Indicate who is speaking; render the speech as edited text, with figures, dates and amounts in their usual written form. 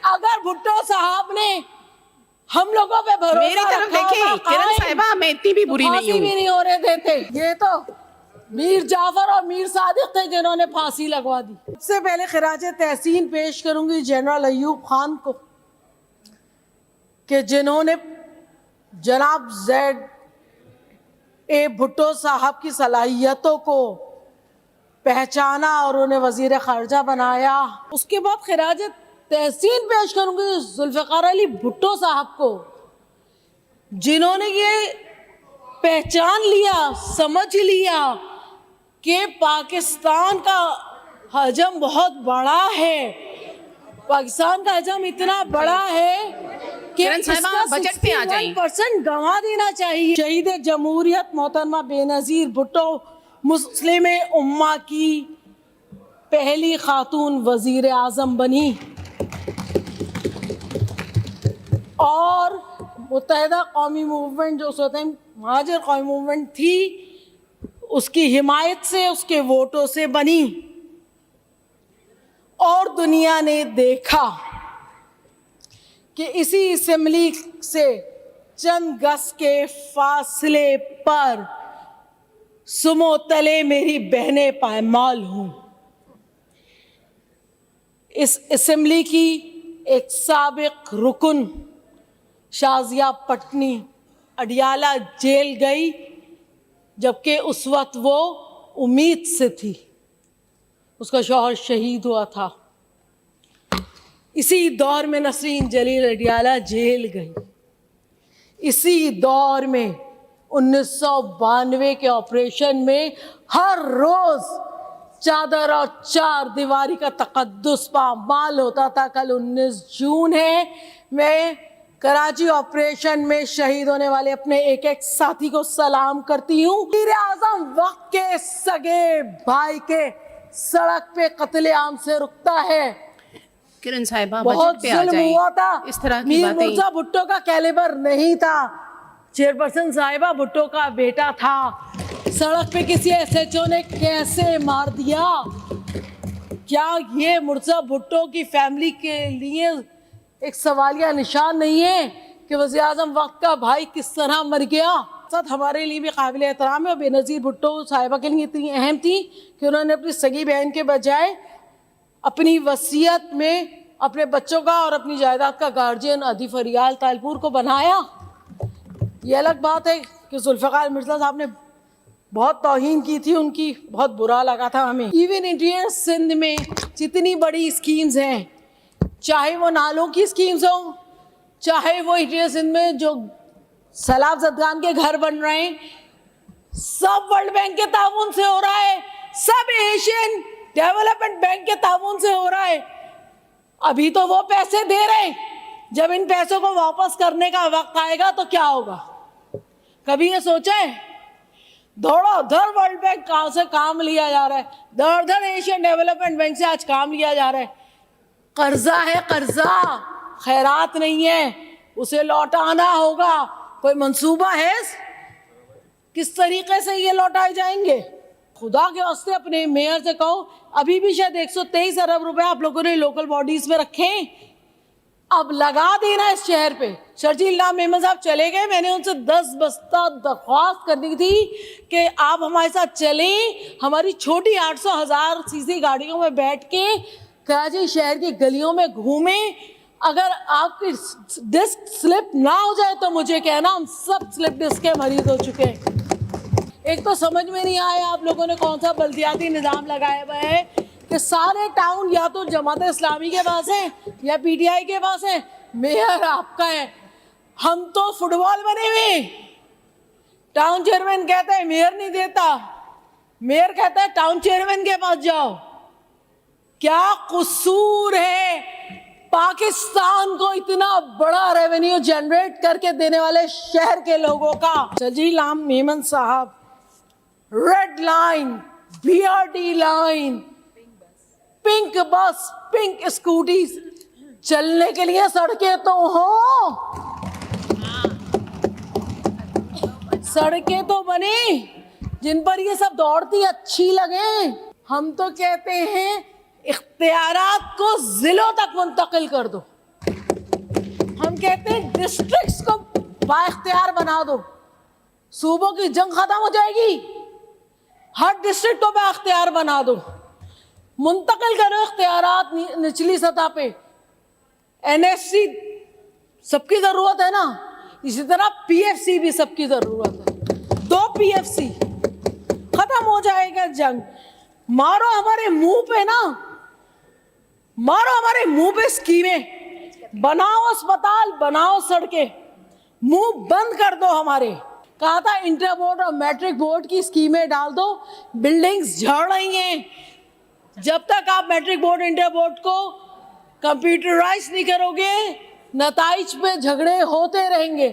Speaker 1: اگر بھٹو صاحب نے ہم لوگوں پہ بھروسہ
Speaker 2: میری طرف دیکھیں کرن صاحبہ، میں اتنی بھی بری نہیں
Speaker 1: پھانسی بھی
Speaker 2: ہوں.
Speaker 1: نہیں ہونے دیتے. یہ تو میر جعفر اور میر صادق تھے جنہوں نے پھانسی لگوا دی. سب سے پہلے خراج تحسین پیش کروں گی جنرل ایوب خان کو کہ جنہوں نے جناب زیڈ اے بھٹو صاحب کی صلاحیتوں کو پہچانا اور انہیں وزیر خارجہ بنایا. اس کے بعد خراج تحسین پیش کروں گی ذوالفقار علی بھٹو صاحب کو جنہوں نے یہ پہچان لیا، سمجھ لیا کہ پاکستان کا حجم بہت بڑا ہے، پاکستان کا حجم اتنا بڑا ہے کہ
Speaker 2: کرن
Speaker 1: اس
Speaker 2: صاحبہ،
Speaker 1: کا
Speaker 2: بجٹ پہ آ جائیں.
Speaker 1: 61% گنوا دینا چاہیے. شہید جمہوریت محترمہ بے نظیر بھٹو مسلم امہ کی پہلی خاتون وزیر اعظم بنی اور متحدہ قومی موومنٹ جو اس وقت مہاجر قومی موومنٹ تھی اس کی حمایت سے، اس کے ووٹوں سے بنی. اور دنیا نے دیکھا کہ اسی اسمبلی سے چند گز کے فاصلے پر سمو تلے میری بہنیں پائمال ہوں. اس اسمبلی کی ایک سابق رکن شازیہ پٹنی اڈیالہ جیل گئی جبکہ اس وقت وہ امید سے تھی، اس کا شوہر شہید ہوا تھا. اسی دور میں نسرین جلیل اڈیالہ جیل گئی. اسی دور میں 1992 کے آپریشن میں ہر روز چادر اور چار دیواری کا تقدس پامال ہوتا تھا. کل 19 جون ہے. میں کراچی آپریشن میں شہید ہونے والے اپنے ایک ایک ساتھی کو سلام کرتی ہوں. وزیر اعظم وقت کے سگے بھائی کے سڑک پہ قتل عام سے رکتا ہے.
Speaker 2: کرن صاحبہ،
Speaker 1: بہت
Speaker 2: بجٹ پہ آ
Speaker 1: ظلم
Speaker 2: جائیں.
Speaker 1: ہوا تھا.
Speaker 2: اس طرح کی
Speaker 1: میر
Speaker 2: باتیں.
Speaker 1: مرزا بھٹو کا کیلیبر نہیں تھا. چیئرپرسن صاحبہ بھٹو کا بیٹا تھا. سڑک پہ کسی ایس ایچ او نے کیسے مار دیا؟ کیا یہ مرزا بھٹو کی فیملی کے لیے ایک سوالیہ نشان نہیں ہے کہ وزیر اعظم وقت کا بھائی کس طرح مر گیا؟ ساتھ ہمارے لیے بھی قابل احترام ہے. اور بے نظیر بھٹو صاحبہ کے لیے اتنی اہم تھی کہ انہوں نے اپنی سگی بہن کے بجائے اپنی وصیت میں اپنے بچوں کا اور اپنی جائیداد کا گارجین ادھی فریال طالپور کو بنایا. یہ الگ بات ہے کہ ذوالفقار مرزا صاحب نے بہت توہین کی تھی ان کی، بہت برا لگا تھا ہمیں. ایون انٹیریئر سندھ میں جتنی بڑی اسکیمز ہیں، چاہے وہ نالوں کی اسکیمز ہوں، چاہے وہ انٹیریئر سندھ میں جو سیلاب زدگان کے گھر بن رہے ہیں، سب ورلڈ بینک کے تعاون سے ہو رہا ہے، سب ایشین ڈیولپمنٹ بینک کے تعاون سے ہو رہا ہے. ابھی تو وہ پیسے دے رہے ہیں، جب ان پیسوں کو واپس کرنے کا وقت آئے گا تو کیا ہوگا؟ کبھی یہ سوچا ہے؟ دوڑو دھڑ ورلڈ بینک کہاں سے کام لیا جا رہا ہے، دھڑ دھڑ ایشین ڈیولپمنٹ بینک سے آج کام لیا جا رہا ہے. قرضہ ہے قرضہ، خیرات نہیں ہے، اسے لوٹانا ہوگا. کوئی منصوبہ ہے کس طریقے سے یہ لوٹائے جائیں گے؟ خدا کے واسطے اپنے میئر سے کہو، ابھی بھی شاید 123 ارب روپے آپ لوگوں نے لوکل باڈیز میں رکھے ہیں، اب لگا دینا اس شہر پہ. شرجیل نام میمن صاحب چلے گئے، میں نے ان سے 10 بستہ درخواست کرنی تھی کہ آپ ہمارے ساتھ چلیں، ہماری چھوٹی 800,000 cc گاڑیوں میں بیٹھ کے کراچی شہر کی گلیوں میں گھومیں. اگر آپ کی ڈسک سلپ نہ ہو جائے تو مجھے کہنا، ہم سب سلپ ڈسک کے مریض ہو چکے ہیں. ایک تو سمجھ میں نہیں آیا آپ لوگوں نے کون سا بلدیاتی نظام لگایا ہوا ہے کہ سارے ٹاؤن یا تو جماعت اسلامی کے پاس ہیں یا پی ٹی آئی کے پاس ہیں، میئر آپ کا ہے. ہم تو فٹ بال بنے ہوئے، ٹاؤن چیئرمین کہتا ہے میئر نہیں دیتا، میئر کہتا ہے ٹاؤن چیئرمین کے پاس جاؤ. کیا قصور ہے پاکستان کو اتنا بڑا ریونیو جنریٹ کر کے دینے والے شہر کے لوگوں کا؟ شرجیل نام میمن صاحب، red line, B R T line, pink bus, pink scooties, چلنے کے لیے سڑکیں تو ہوں، سڑکیں تو بنے جن پر یہ سب دوڑتی اچھی لگیں. ہم تو کہتے ہیں اختیارات کو ضلعوں تک منتقل کر دو. ہم کہتے ہیں ڈسٹرکٹس کو بااختیار بنا دو, صوبوں کی جنگ ختم ہو جائے گی, ہر ڈسٹرکٹ کو بااختیار بنا دو, منتقل کرو اختیارات نچلی سطح پہ. این ایف سی سب کی ضرورت ہے نا, اسی طرح پی ایف سی بھی سب کی ضرورت ہے. 2 پی ایف سی ختم ہو جائے گا جنگ. مارو ہمارے منہ پہ نا, مارو ہمارے منہ پہ اسکیمیں, بناؤ اسپتال, بناؤ سڑکیں, منہ بند کر دو ہمارے. کہا تھا انٹر بورڈ اور میٹرک بورڈ کی اسکیمیں ڈال دو, بلڈنگز جھڑ رہی ہیں. جب تک آپ میٹرک بورڈ انٹر بورڈ کو کمپیوٹرائز نہیں کرو گے, نتائج پہ جھگڑے ہوتے رہیں گے.